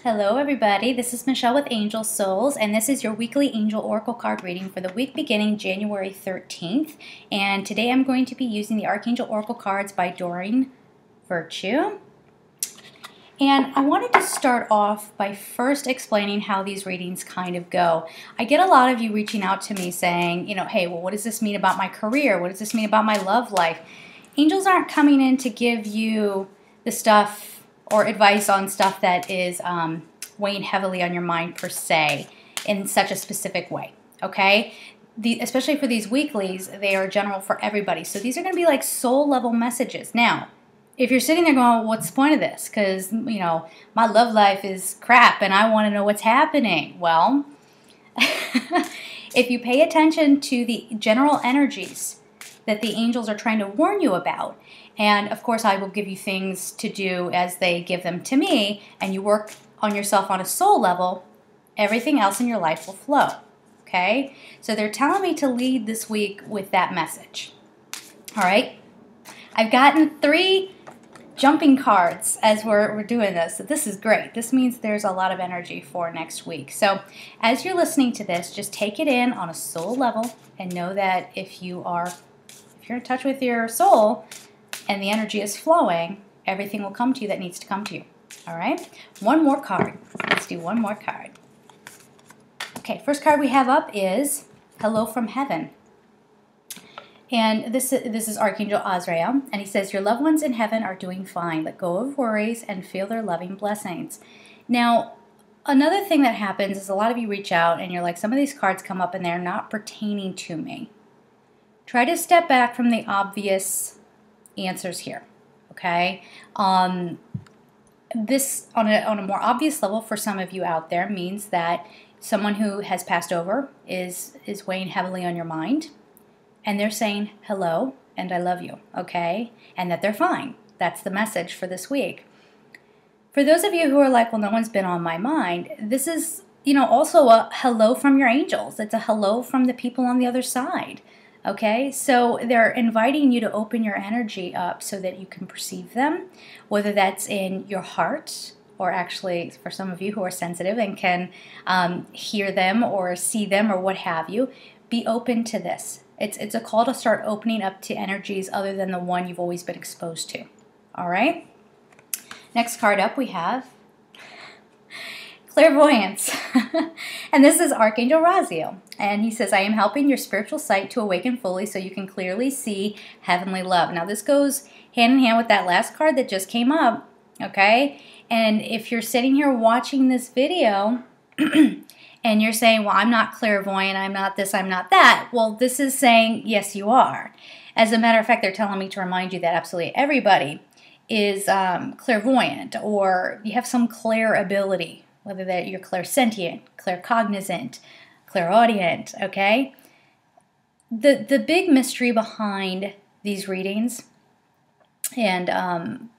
Hello everybody, this is Michelle with Angel Souls, and this is your weekly Angel Oracle card reading for the week beginning January 13th. And today I'm going to be using the Archangel Oracle cards by Doreen Virtue. And I wanted to start off by first explaining how these readings kind of go. I get a lot of you reaching out to me saying, hey, well, what does this mean about my career? What does this mean about my love life? Angels aren't coming in to give you the stuff or advice on stuff that is weighing heavily on your mind per se in such a specific way, okay? Especially for these weeklies, they are general for everybody. So these are going to be like soul level messages. Now, if you're sitting there going, well, what's the point of this? Because, my love life is crap and I want to know what's happening. Well, if you pay attention to the general energies that the angels are trying to warn you about, and of course I will give you things to do as they give them to me, and you work on yourself on a soul level, everything else in your life will flow, okay? So they're telling me to lead this week with that message, all right? I've gotten 3 jumping cards as we're doing this. So this is great. This means there's a lot of energy for next week. So as you're listening to this, just take it in on a soul level and know that if you're in touch with your soul and the energy is flowing, everything will come to you that needs to come to you. All right? One more card. Let's do one more card. Okay, first card we have up is Hello from Heaven. And this is Archangel Azrael, and he says, your loved ones in heaven are doing fine. Let go of worries and feel their loving blessings. Now, another thing that happens is a lot of you reach out and you're like, some of these cards come up and they're not pertaining to me. Try to step back from the obvious answers here, okay? This, on a more obvious level for some of you out there, means that someone who has passed over is weighing heavily on your mind. And they're saying hello and I love you, okay? And that they're fine. That's the message for this week. For those of you who are like, well, no one's been on my mind, this is, also a hello from your angels. It's a hello from the people on the other side, okay? So they're inviting you to open your energy up so that you can perceive them, whether that's in your heart or actually for some of you who are sensitive and can hear them or see them or what have you. Be open to this. It's a call to start opening up to energies other than the one you've always been exposed to. All right? Next card up we have Clairvoyance. And this is Archangel Azrael. And he says, I am helping your spiritual sight to awaken fully so you can clearly see heavenly love. Now this goes hand in hand with that last card that just came up. Okay? And if you're sitting here watching this video and you're saying, well, I'm not clairvoyant, I'm not this, I'm not that. Well, this is saying, yes, you are. As a matter of fact, they're telling me to remind you that absolutely everybody is clairvoyant, or you have some clair ability, whether that you're clairsentient, claircognizant, clairaudient, okay? The big mystery behind these readings and,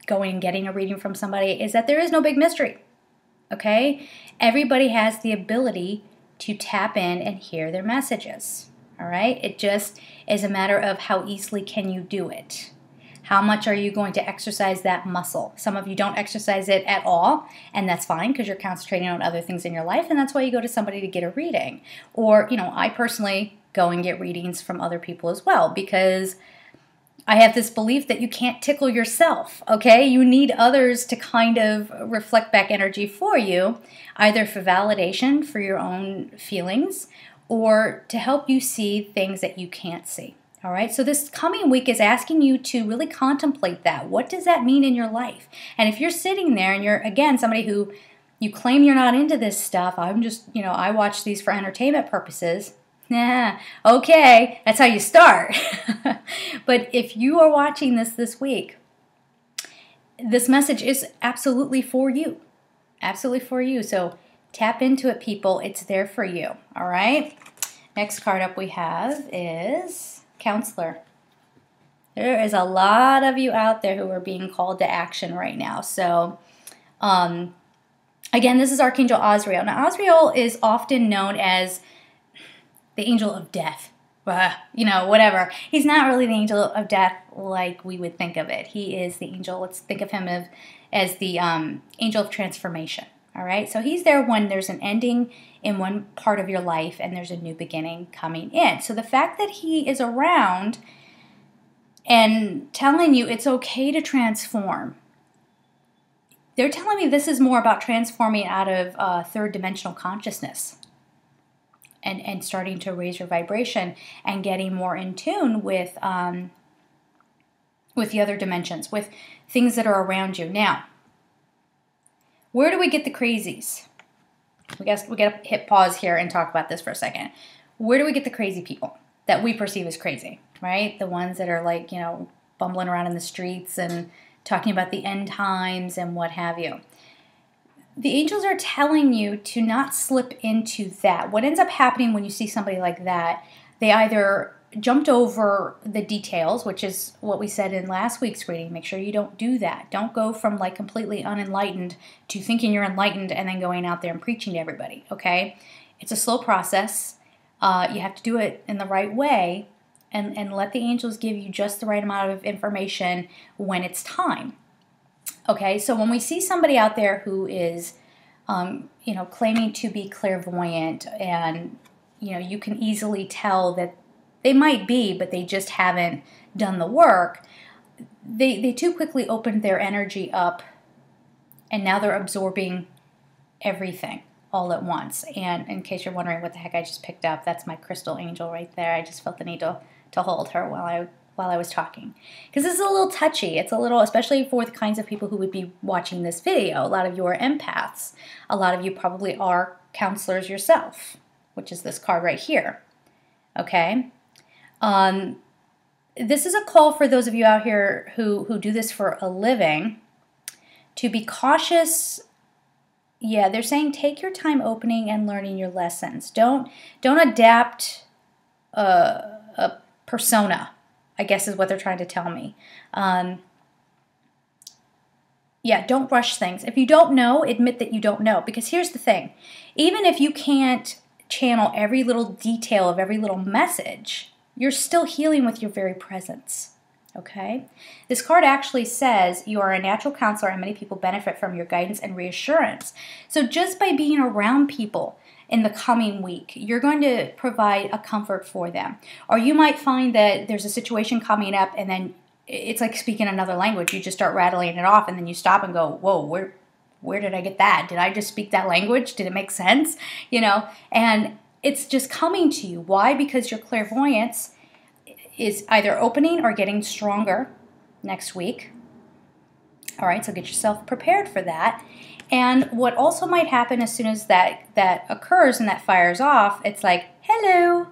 going and getting a reading from somebody is that there is no big mystery. Okay? Everybody has the ability to tap in and hear their messages. All right? It just is a matter of how easily can you do it. How much are you going to exercise that muscle? Some of you don't exercise it at all, and that's fine because you're concentrating on other things in your life, and that's why you go to somebody to get a reading. Or, I personally go and get readings from other people as well because I have this belief that you can't tickle yourself, okay? You need others to kind of reflect back energy for you, either for validation for your own feelings or to help you see things that you can't see, all right? So this coming week is asking you to really contemplate that. What does that mean in your life? And if you're sitting there and you're, again, somebody who you claim you're not into this stuff, I'm just, I watch these for entertainment purposes. Yeah, okay, that's how you start. But if you are watching this week, this message is absolutely for you. Absolutely for you. So tap into it, people. It's there for you. All right? Next card up we have is Counselor. There is a lot of you out there who are being called to action right now. So, again, this is Archangel Azrael. Now, Azrael is often known as the angel of death, you know, whatever. He's not really the angel of death like we would think of it. He is the angel, let's think of him as the angel of transformation. All right, so he's there when there's an ending in one part of your life and there's a new beginning coming in. So the fact that he is around and telling you it's okay to transform, they're telling me this is more about transforming out of third dimensional consciousness and starting to raise your vibration and getting more in tune with the other dimensions, with things that are around you. Now, where do we get the crazies? We got to hit pause here and talk about this for a second. Where do we get the crazy people that we perceive as crazy, right? The ones that are like, you know, bumbling around in the streets and talking about the end times and what have you. The angels are telling you to not slip into that. What ends up happening when you see somebody like that, they either jumped over the details, which is what we said in last week's reading. Make sure you don't do that. Don't go from like completely unenlightened to thinking you're enlightened and then going out there and preaching to everybody, okay? It's a slow process. You have to do it in the right way and let the angels give you just the right amount of information when it's time. Okay, so when we see somebody out there who is, you know, claiming to be clairvoyant, and, you know, you can easily tell that they might be, but they just haven't done the work, they too quickly opened their energy up, and now they're absorbing everything all at once. And in case you're wondering what the heck I just picked up, that's my crystal angel right there. I just felt the need to hold her while I was talking, because this is a little touchy. It's a little, especially for the kinds of people who would be watching this video. A lot of you are empaths. A lot of you probably are counselors yourself, which is this card right here. Okay. This is a call for those of you out here who do this for a living to be cautious. Yeah, they're saying take your time opening and learning your lessons. Don't adapt a persona, I guess is what they're trying to tell me. Yeah, don't rush things. If you don't know, admit that you don't know. Because here's the thing. Even if you can't channel every little detail of every little message, you're still healing with your very presence. Okay? This card actually says you are a natural counselor and many people benefit from your guidance and reassurance. So just by being around people in the coming week, you're going to provide a comfort for them. Or you might find that there's a situation coming up and then it's like speaking another language. You just start rattling it off and then you stop and go, whoa, where did I get that? Did I just speak that language? Did it make sense? You know, and it's just coming to you. Why? Because your clairvoyance is either opening or getting stronger next week. All right, so get yourself prepared for that. And what also might happen as soon as that occurs and that fires off, it's like, hello,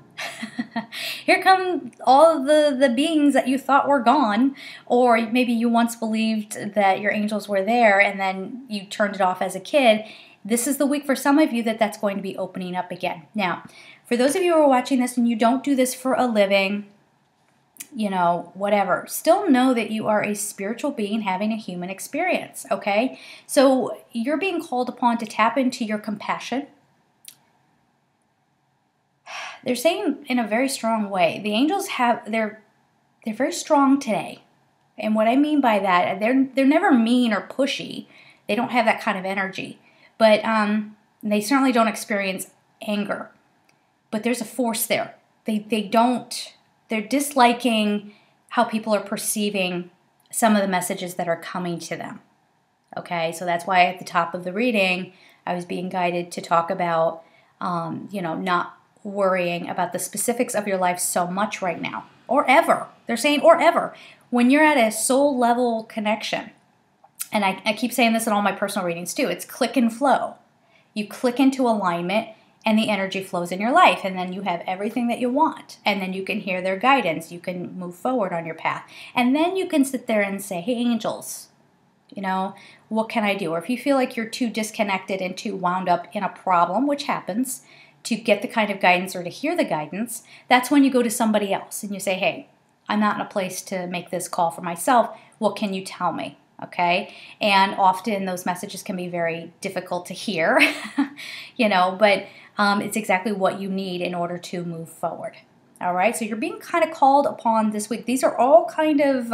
here come all of the beings that you thought were gone, or maybe you once believed that your angels were there and then you turned it off as a kid. This is the week for some of you that's going to be opening up again. Now, for those of you who are watching this and you don't do this for a living, you know, whatever, still know that you are a spiritual being having a human experience, okay? So you're being called upon to tap into your compassion. They're saying in a very strong way, the angels they're very strong today. And what I mean by that, they're never mean or pushy. They don't have that kind of energy. But they certainly don't experience anger. But there's a force there. They're disliking how people are perceiving some of the messages that are coming to them. Okay, so that's why at the top of the reading, I was being guided to talk about, you know, not worrying about the specifics of your life so much right now, or ever. They're saying, or ever. When you're at a soul level connection, and I keep saying this in all my personal readings too, it's click and flow. You click into alignment, and the energy flows in your life, and then you have everything that you want, and then you can hear their guidance. You can move forward on your path, and then you can sit there and say, hey, angels, you know, what can I do? Or if you feel like you're too disconnected and too wound up in a problem, which happens, to get the kind of guidance or to hear the guidance, that's when you go to somebody else, and you say, hey, I'm not in a place to make this call for myself. What can you tell me? Okay, and often those messages can be very difficult to hear, you know, but it's exactly what you need in order to move forward. All right, so you're being kind of called upon this week. These are all kind of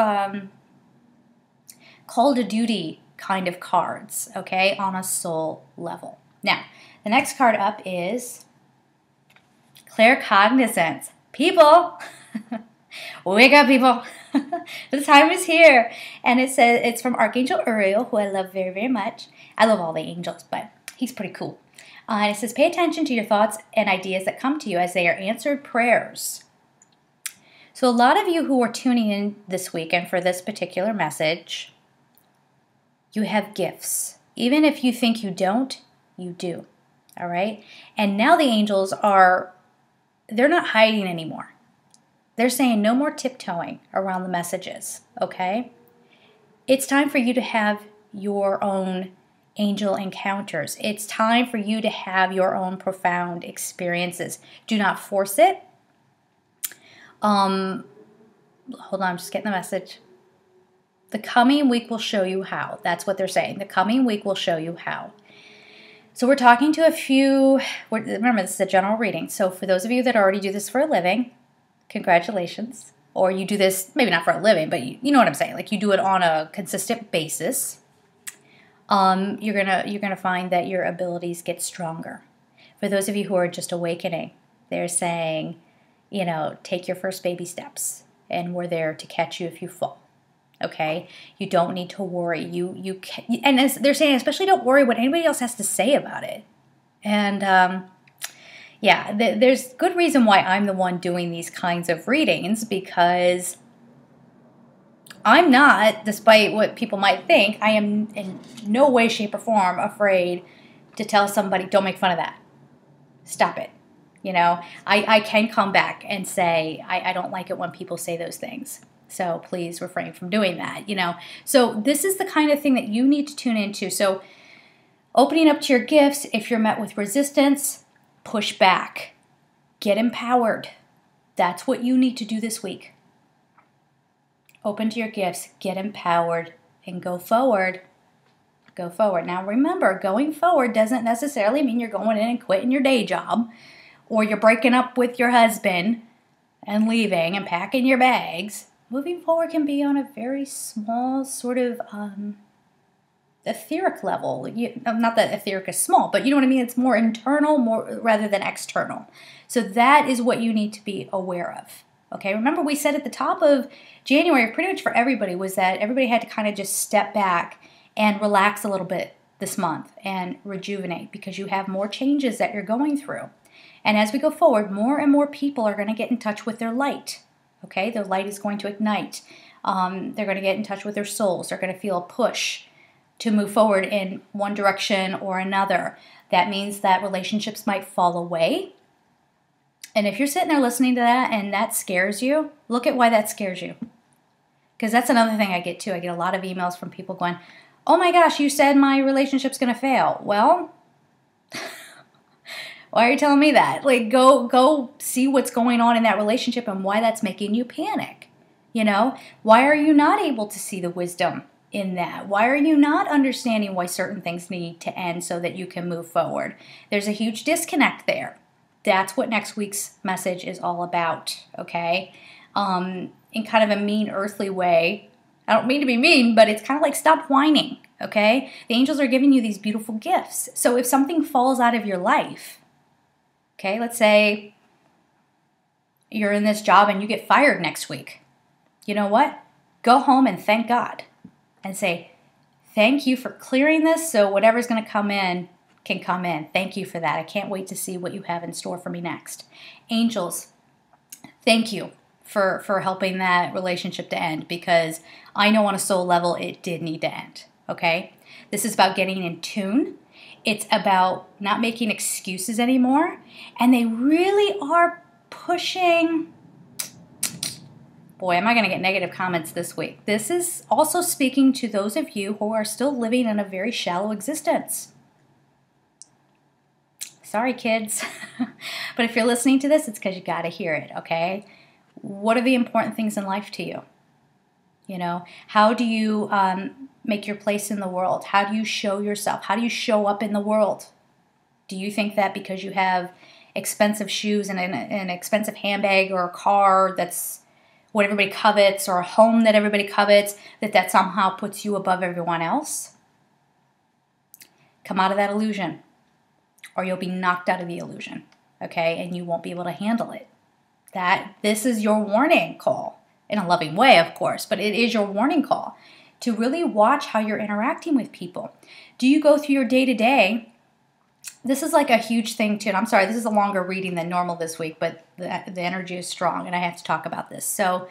call to duty kind of cards, okay, on a soul level. Now, the next card up is Cognizance. People, wake up, people. The time is here. And it says it's from Archangel Uriel, who I love very, very much. I love all the angels, but he's pretty cool. And it says, pay attention to your thoughts and ideas that come to you as they are answered prayers. So a lot of you who are tuning in this week and for this particular message, you have gifts. Even if you think you don't, you do. All right? And now the angels they're not hiding anymore. They're saying no more tiptoeing around the messages, okay? It's time for you to have your own angel encounters. It's time for you to have your own profound experiences. Do not force it. Hold on, I'm just getting the message. The coming week will show you how. That's what they're saying. The coming week will show you how. So we're talking to a few, remember this is a general reading. So for those of you that already do this for a living, congratulations. Or you do this, maybe not for a living, but you know what I'm saying. Like you do it on a consistent basis. You're gonna find that your abilities get stronger. For those of you who are just awakening, they're saying, take your first baby steps, and we're there to catch you if you fall. Okay, you don't need to worry. You can, and as they're saying, especially don't worry what anybody else has to say about it. And there's good reason why I'm the one doing these kinds of readings, because I'm not, despite what people might think, I am in no way, shape, or form afraid to tell somebody, don't make fun of that. Stop it. I can come back and say, I don't like it when people say those things. So please refrain from doing that, So this is the kind of thing that you need to tune into. So opening up to your gifts, if you're met with resistance, push back. Get empowered. That's what you need to do this week. Open to your gifts, get empowered, and go forward. Go forward. Now remember, going forward doesn't necessarily mean you're going in and quitting your day job, or you're breaking up with your husband and leaving and packing your bags. Moving forward can be on a very small sort of etheric level. Not that etheric is small, but you know what I mean? It's more internal more rather than external. So that is what you need to be aware of. Okay, remember we said at the top of January, pretty much for everybody, was that everybody had to kind of just step back and relax a little bit this month and rejuvenate, because you have more changes that you're going through. And as we go forward, more and more people are going to get in touch with their light. Okay, their light is going to ignite. They're going to get in touch with their souls. They're going to feel a push to move forward in one direction or another. That means that relationships might fall away. And if you're sitting there listening to that and that scares you, look at why that scares you. Because that's another thing I get too. I get a lot of emails from people going, oh my gosh, you said my relationship's going to fail. Well, why are you telling me that? Like, go see what's going on in that relationship and why that's making you panic. Why are you not able to see the wisdom in that? Why are you not understanding why certain things need to end so that you can move forward? There's a huge disconnect there. That's what next week's message is all about, okay? In kind of a mean, earthly way. I don't mean to be mean, but it's kind of like stop whining, okay? The angels are giving you these beautiful gifts. So if something falls out of your life, okay, let's say you're in this job and you get fired next week. You know what? Go home and thank God and say, thank you for clearing this so whatever's going to come in can come in. Thank you for that. I can't wait to see what you have in store for me next. Angels, thank you for helping that relationship to end, because I know on a soul level it did need to end, okay? This is about getting in tune. It's about not making excuses anymore. And they really are pushing. Boy, am I going to get negative comments this week. This is also speaking to those of you who are still living in a very shallow existence. Sorry, kids. But if you're listening to this, it's because you got to hear it, okay? What are the important things in life to you? How do you make your place in the world? How do you show yourself? How do you show up in the world? Do you think that because you have expensive shoes and an expensive handbag or a car that's what everybody covets, or a home that everybody covets, that somehow puts you above everyone else. Come out of that illusion, or you'll be knocked out of the illusion, okay? And you won't be able to handle it. This is your warning call, in a loving way, of course, but it is your warning call to really watch how you're interacting with people. Do you go through your day-to-day? This is like a huge thing too, and I'm sorry, this is a longer reading than normal this week, but the energy is strong, and I have to talk about this. So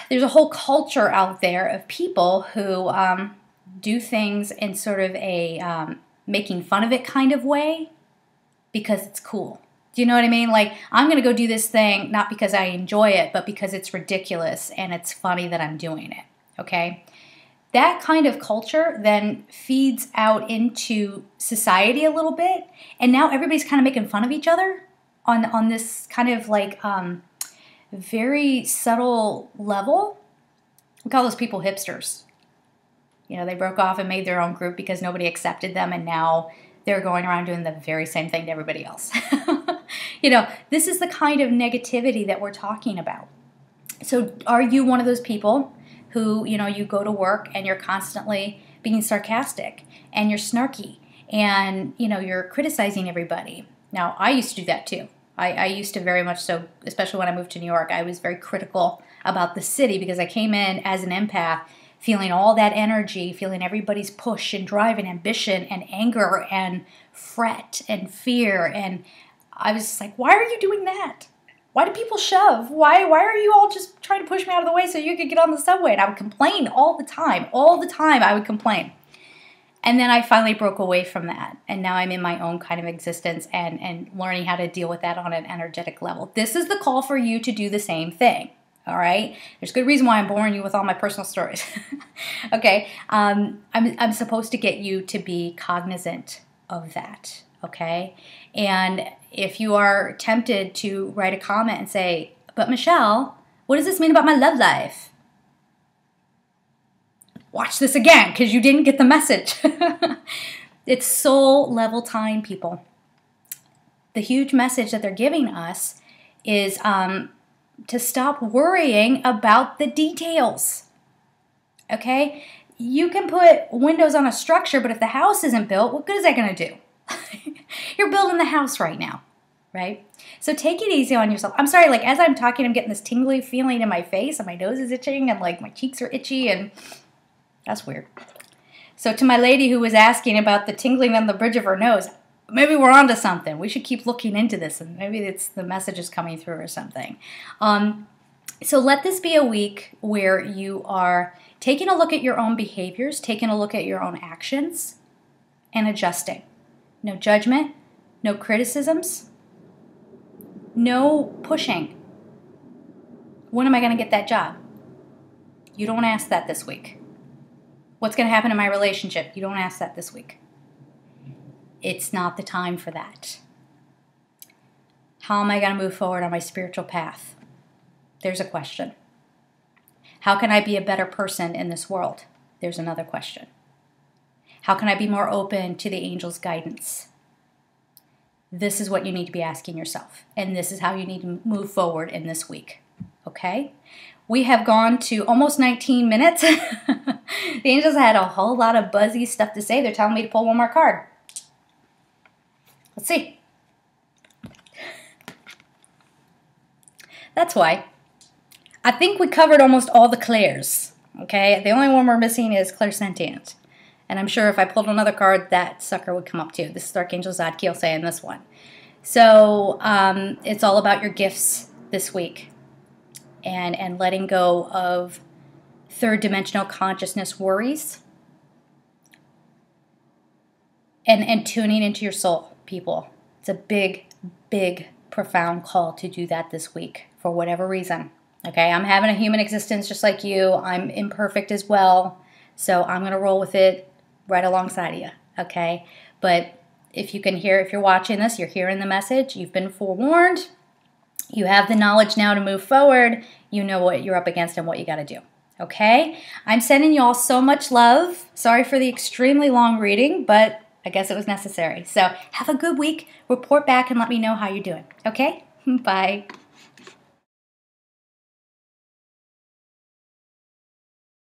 there's a whole culture out there of people who do things in sort of a making fun of it kind of way because it's cool. Do you know what I mean? Like, I'm going to go do this thing not because I enjoy it, but because it's ridiculous and it's funny that I'm doing it, okay? That kind of culture then feeds out into society a little bit, and now everybody's kind of making fun of each other on this kind of like very subtle level. We call those people hipsters. You know, they broke off and made their own group because nobody accepted them, and now they're going around doing the very same thing to everybody else. You know, this is the kind of negativity that we're talking about. So are you one of those people who, you know, you go to work and you're constantly being sarcastic and you're snarky and, you know, you're criticizing everybody? Now, I used to do that too. I used to very much so, especially when I moved to New York. I was very critical about the city because I came in as an empath, feeling all that energy, feeling everybody's push and drive and ambition and anger and fret and fear. And I was just like, why are you doing that? Why do people shove? Why are you all just trying to push me out of the way so you could get on the subway? And I would complain all the time. All the time I would complain. And then I finally broke away from that. And now I'm in my own kind of existence and learning how to deal with that on an energetic level. This is the call for you to do the same thing. All right? There's good reason why I'm boring you with all my personal stories. Okay? I'm supposed to get you to be cognizant of that. Okay? And if you are tempted to write a comment and say, but Michelle, what does this mean about my love life? Watch this again, because you didn't get the message. It's soul level time, people. The huge message that they're giving us is to stop worrying about the details. Okay? You can put windows on a structure, but if the house isn't built, what good is that going to do? You're building the house right now, right? So take it easy on yourself. I'm sorry, like as I'm talking, I'm getting this tingly feeling in my face and my nose is itching and like my cheeks are itchy and that's weird. So to my lady who was asking about the tingling on the bridge of her nose, maybe we're onto something. We should keep looking into this and maybe it's the message is coming through or something. So let this be a week where you are taking a look at your own behaviors, taking a look at your own actions and adjusting. No judgment, no criticisms, no pushing. When am I going to get that job? You don't ask that this week. What's going to happen in my relationship? You don't ask that this week. It's not the time for that. How am I going to move forward on my spiritual path? There's a question. How can I be a better person in this world? There's another question. How can I be more open to the angel's guidance? This is what you need to be asking yourself. And this is how you need to move forward in this week. Okay? We have gone to almost 19 minutes. The angels had a whole lot of buzzy stuff to say. They're telling me to pull one more card. Let's see. That's why. I think we covered almost all the clairs. Okay? The only one we're missing is clairsentient. And I'm sure if I pulled another card, that sucker would come up too. This is Archangel Zadkiel saying this one. So it's all about your gifts this week and letting go of third dimensional consciousness worries and tuning into your soul, people. It's a big, big, profound call to do that this week for whatever reason. Okay, I'm having a human existence just like you. I'm imperfect as well. So I'm going to roll with it right alongside of you, okay? But if you can hear, if you're watching this, you're hearing the message, you've been forewarned, you have the knowledge now to move forward, you know what you're up against and what you got to do, okay? I'm sending you all so much love. Sorry for the extremely long reading, but I guess it was necessary. So have a good week. Report back and let me know how you're doing. Okay? Bye.